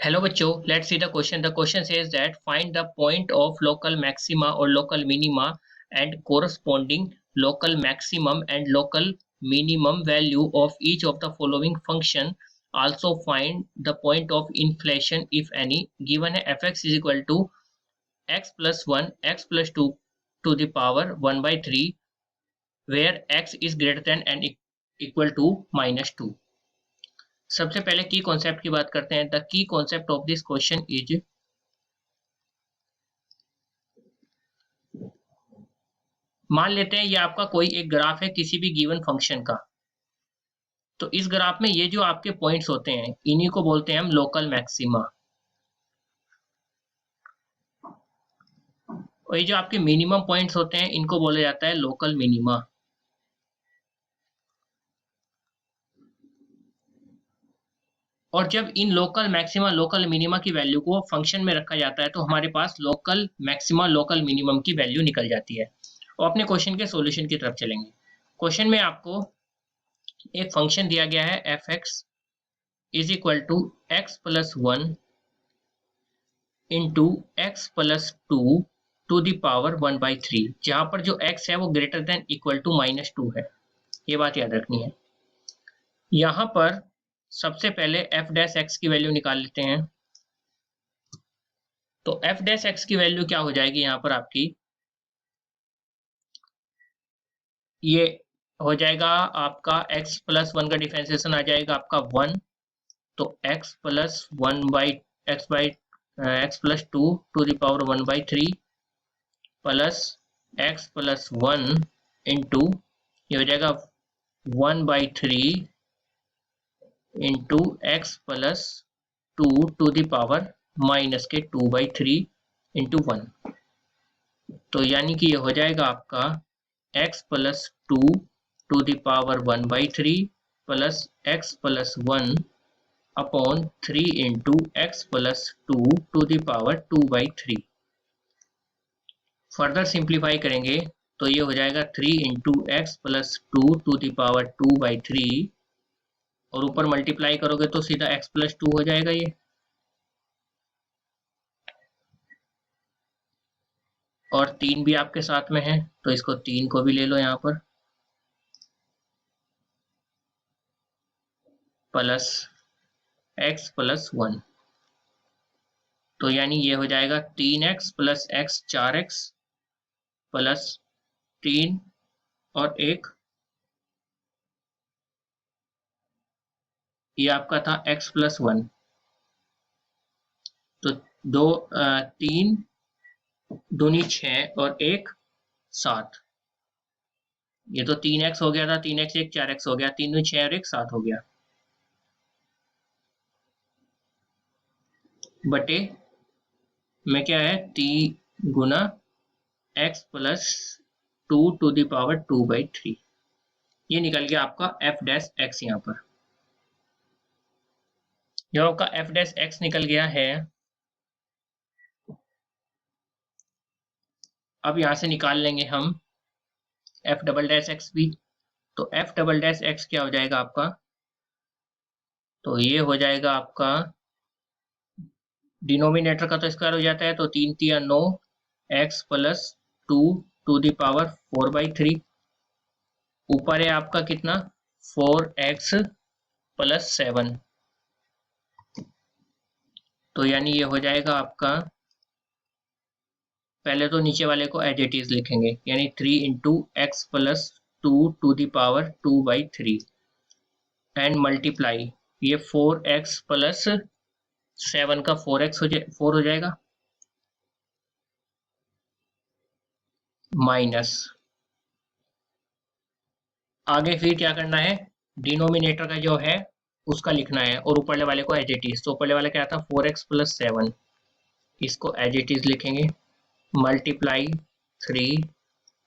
Hello बच्चों, let's see the question. The question says that find the point of local maxima or local minima and corresponding local maximum and local minimum value of each of the following function. Also find the point of inflation if any. Given है fx is equal to x plus 1 x plus 2 to the power 1 by 3 where x is greater than and equal to minus 2. सबसे पहले की concept की बात करते हैं. The key concept of this question is, मान लेते हैं ये आपका कोई एक ग्राफ है किसी भी गिवन फंक्शन का. तो इस ग्राफ में ये जो आपके पॉइंट्स होते हैं इन्हीं को बोलते हैं हम लोकल मैक्सिमा, और ये जो आपके मिनिमम पॉइंट्स होते हैं इनको बोला जाता है लोकल मिनिमा. और जब इन लोकल मैक्सिमा लोकल मिनिमा की वैल्यू को फंक्शन में रखा जाता है तो हमारे पास लोकल मैक्सिमा लोकल मिनिमम की वैल्यू निकल जाती है. और अपने क्वेश्चन के सॉल्यूशन की तरफ चलेंगे. क्वेश्चन में आपको एक फंक्शन दिया गया है F X is equal to X plus 1 into x plus 2 to the power 1 by 3, जहां पर जो x है वो greater than equal to minus 2 है. ये बात याद रखनी है. यहां पर सबसे पहले f डैश x की वैल्यू निकाल लेते हैं. तो f डैश x की वैल्यू क्या हो जाएगी यहां पर आपकी, ये हो जाएगा आपका x प्लस 1 का डिफरेंशिएशन आ जाएगा आपका 1. तो x plus 1 by X plus 2 to the power 1 by 3 plus x plus 1 into ये हो जाएगा 1 by 3 into x plus 2 to the power minus के 2 बाई 3 इंटू 1. तो यानी कि ये हो जाएगा आपका x plus 2 to the power 1 by 3 plus X plus 1 upon 3 into x plus 2 to the power 2 by 3. Further simplify करेंगे तो ये हो जाएगा 3 into x plus 2 to the power 2 by 3, और ऊपर मल्टीप्लाई करोगे तो सीधा x प्लस 2 हो जाएगा ये. और 3 भी आपके साथ में है तो इसको 3 को भी ले लो यहाँ पर, प्लस x प्लस 1. तो यानी ये हो जाएगा 3x plus x 4x plus 3 और 1, ये आपका था x प्लस 1. तो 3 दूनी 6 और 1 7. ये तो 3x हो गया था, 3x 1 4x हो गया, 3 दूनी 6 और 1 7 हो गया, बटे में क्या है 3 गुना x plus 2 to the power 2 by 3. ये निकल गया आपका f डैश x. यहाँ पर जब आपका f डैश x निकल गया है, अब यहां से निकाल लेंगे हम f डबल डैश x भी. तो f डबल डैश x क्या हो जाएगा आपका, तो ये हो जाएगा आपका डिनोमिनेटर का तो स्क्वायर हो जाता है, तो 3 3 9 x plus 2 to the power 4 by 3. ऊपर है आपका कितना 4x प्लस 7. तो यानी ये हो जाएगा आपका, पहले तो नीचे वाले को एज इट इज लिखेंगे, यानी 3 into x plus 2 to the power 2 by 3 and multiply ये 4x प्लस 7 का 4 हो जाएगा माइनस. आगे फिर क्या करना है, डिनोमिनेटर का जो है उसका लिखना है और ऊपर वाले को एज इट इज. तो ऊपर वाले क्या था 4x प्लस 7, इसको एज इट इज लिखेंगे multiply 3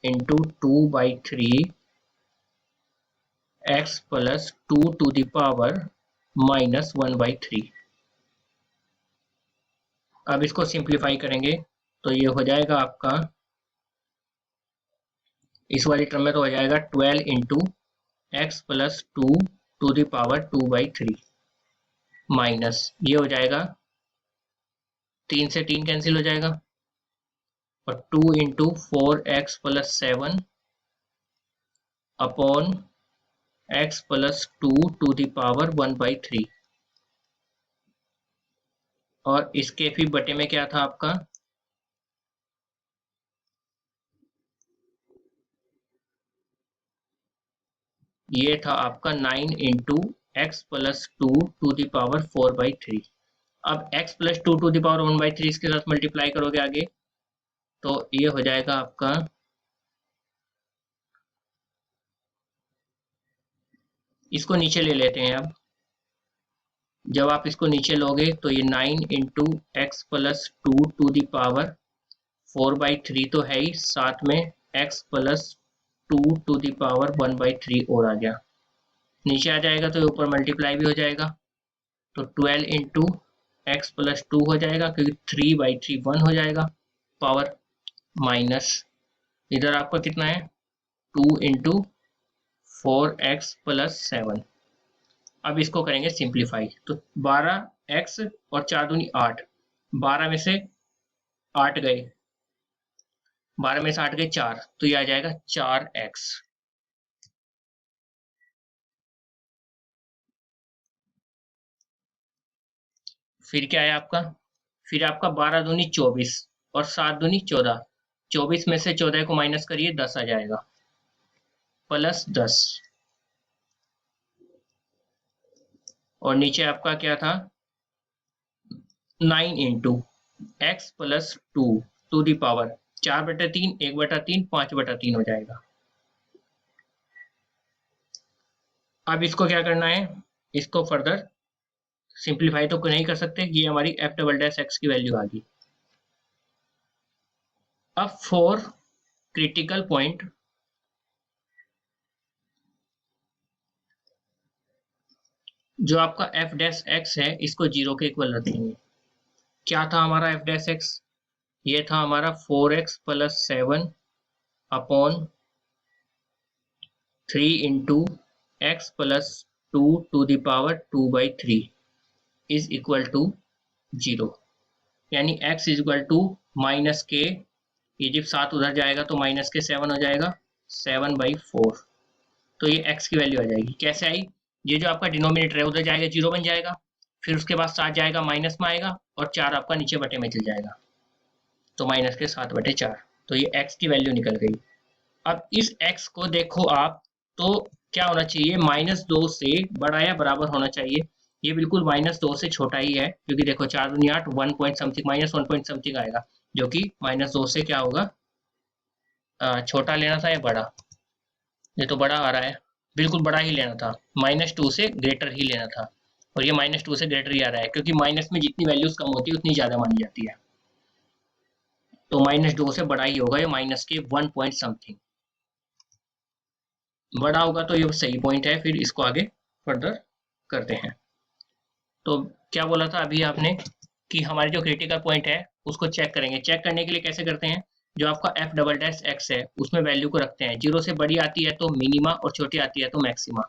into 2 by 3 x plus 2 to the power minus 1 by 3. अब इसको सिंप्लीफाई करेंगे तो ये हो जाएगा आपका, इस वाली टर्म में तो हो जाएगा 12 into x plus 2 to the power 2 by 3 minus ये हो जाएगा 3 से 3 कैंसिल हो जाएगा और 2 into 4x plus 7 upon x plus 2 to the power 1/3 और इसके फिर बटे में क्या था आपका, ये था आपका 9 into x plus 2 to the power 4/3। अब x plus 2 to the power 1/3 इसके साथ मल्टीप्लाई करोगे आगे तो ये हो जाएगा आपका, इसको नीचे ले लेते हैं। अब जब आप इसको नीचे लोगे तो ये 9 into x plus 2 to the power 4/3 तो है ही, साथ में x plus 2 to the power 1/3 और आ गया, नीचे आ जाएगा तो ऊपर मल्टीप्लाई भी हो जाएगा तो 12 इंटू एक्स प्लस 2 हो जाएगा क्योंकि 3/3 1 हो जाएगा पावर, माइनस इधर आपका कितना है 2 इंटू 4x प्लस 7। अब इसको करेंगे सिंप्लीफाई तो 12x और 4 दूनी 8, 12 में से 8 गए, 12 में से 8 गए 4 तो ये आ जाएगा 4x। फिर क्या है आपका, फिर आपका 12 दूनी 24 और 7 दूनी 14, 24 में से 14 को माइनस करिए 10 आ जाएगा प्लस 10 और नीचे आपका क्या था 9 into x plus 2 to the power 4/3 1/3 5/3 हो जाएगा। अब इसको क्या करना है, इसको फर्दर सिंप्लीफाई तो नहीं कर सकते, ये हमारी एफ डबल डैश एक्स की वैल्यू आ गई। अब फॉर क्रिटिकल पॉइंट जो आपका एफ डैश एक्स है इसको 0 के इक्वल रखेंगे। क्या था हमारा एफ डैश एक्स, ये था हमारा 4x plus 7 upon 3 into x plus 2 to the power 2/3 is equal to 0, यानी x is equal to minus के, ये जब 7 उधर जाएगा तो माइनस के 7 हो जाएगा 7/4, तो ये x की वैल्यू आ जाएगी। कैसे आई, ये जो आपका डिनोमिनेटर है उधर जाएगा 0 बन जाएगा, फिर उसके बाद 7 जाएगा माइनस में आएगा और 4 आपका नीचे बटे में चल जाएगा तो माइनस के 7/4, तो ये x की वैल्यू निकल गई। अब इस x को देखो आप तो क्या होना चाहिए, -2 से बड़ा या बराबर होना चाहिए, ये बिल्कुल -2 से छोटा ही है क्योंकि देखो 4 दूनी 8 1 पॉइंट समथिंग -1 पॉइंट समथिंग आएगा जो कि -2 से क्या होगा, छोटा लेना था या बड़ा, ये तो बड़ा आ रहा है, बिल्कुल बड़ा ही लेना था, -2 से ग्रेटर ही लेना था और ये -2 से ग्रेटर ही आ रहा है क्योंकि माइनस में जितनी वैल्यूज कम होती है उतनी ज्यादा मानी जाती है, तो -2 से बड़ा ही होगा, ये माइनस के 1 पॉइंट समथिंग बड़ा होगा तो ये सही पॉइंट है। फिर इसको आगे फर्दर करते हैं। तो क्या बोला था अभी आपने कि हमारे जो क्रिटिकल पॉइंट है उसको चेक करेंगे, चेक करने के लिए कैसे करते हैं, जो आपका एफ डबल डैश एक्स है उसमें वैल्यू को रखते हैं, 0 से बड़ी आती है तो मिनिमा और छोटी आती है तो मैक्सिमा।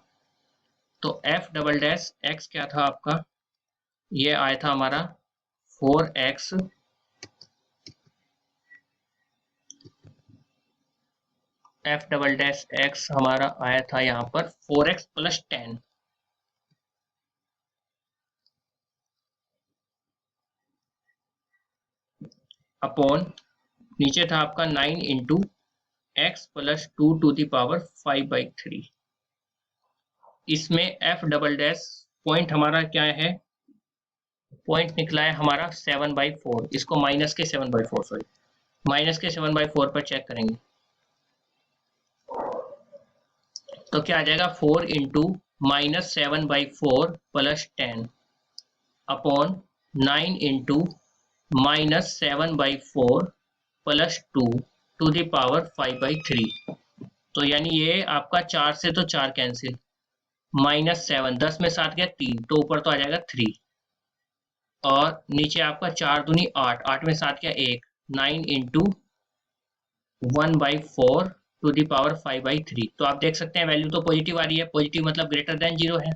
तो एफ डबल डैश एक्स क्या था आपका, ये आया था हमारा 4x F double dash x हमारा आया था यहाँ पर 4x प्लस 10 अपॉन नीचे था आपका 9 into x plus 2 to the power 5/3। इसमें एफ डबल डैश पॉइंट हमारा क्या है, पॉइंट निकला है हमारा 7/4, इसको माइनस के 7/4 सॉरी माइनस के 7/4 पर चेक करेंगे तो क्या आ जाएगा 4 into -7/4 plus 10 upon 9 into -7/4 plus 2 to the power 5/3। तो यानी ये आपका 4 से तो 4 कैंसिल, -7 10 में 7 गया 3 तो ऊपर तो आ जाएगा 3 और नीचे आपका 4 दूनी 8 8 में 7 गया 1 9 इंटू 1/4 टू दी पावर 5/3। तो आप देख सकते हैं वैल्यू तो पॉजिटिव आ रही है, पॉजिटिव मतलब ग्रेटर देन 0 है,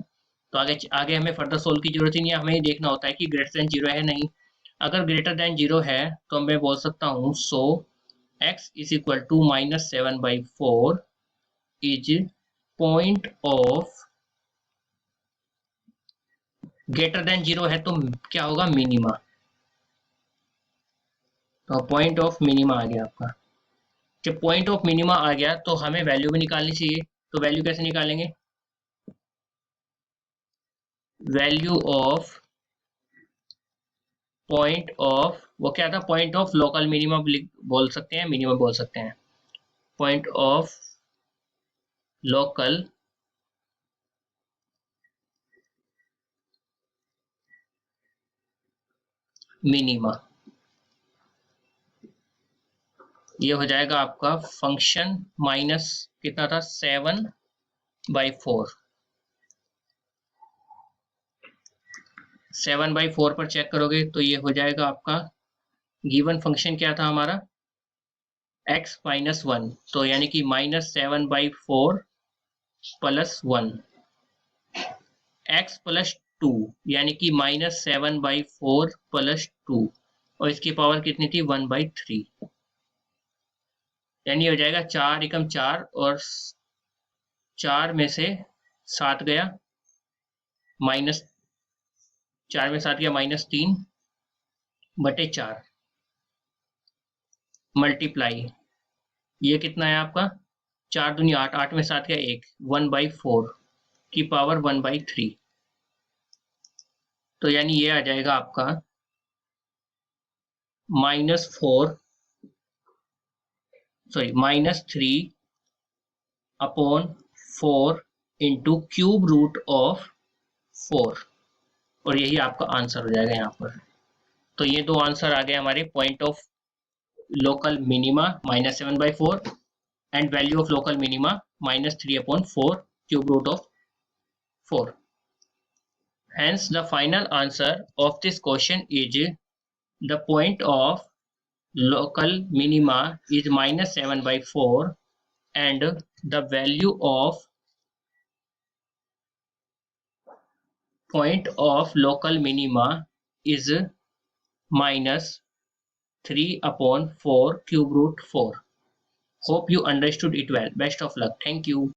तो आगे आगे हमें फर्दर सोल्व की जरूरत ही नहीं है, हमें देखना होता है कि ग्रेटर देन 0 है नहीं। अगर ग्रेटर देन 0 है तो मैं बोल सकता हूँ so x is equal to -7/4 is point of, greater than 0 है तो क्या होगा, मिनिमा। तो पॉइंट ऑफ मिनिमा आ गया आपका। जब पॉइंट ऑफ मिनिमा आ गया तो हमें वैल्यू भी निकालनी चाहिए। तो वैल्यू कैसे निकालेंगे, वैल्यू ऑफ पॉइंट ऑफ, वो क्या था, पॉइंट ऑफ लोकल मिनिमम बोल सकते हैं, मिनिमम बोल सकते हैं, पॉइंट ऑफ लोकल मिनिमा। ये हो जाएगा आपका फंक्शन माइनस कितना था, 7/4। 7/4 पर चेक करोगे तो ये हो जाएगा आपका, गिवन फंक्शन क्या था हमारा, x-1, तो यानी कि -7/4 +1, x+2 यानी कि -7/4 +2, और इसकी पावर कितनी थी, 1/3, यानी हो जाएगा 4 एकम 4, और 4 में से 7 गया, माइनस 4 में 7 गया -3/4 मल्टीप्लाई, ये कितना है आपका, 4 दूनी 8, 8 में 7 गया 1, 1/4 की पावर 1/3, तो यानी ये आ जाएगा आपका -3/4 इंटू क्यूब रूट ऑफ 4, और यही आपका आंसर हो जाएगा यहाँ पर। तो ये दो आंसर आ गए हमारे, point of local minima -7/4 and value of local minima -3/4 cube root of 4. Hence, the final answer of this question is the point of local minima is -7/4 and the value of point of local minima is -3/4 cube root 4. Hope you understood it well. Best of luck. Thank you.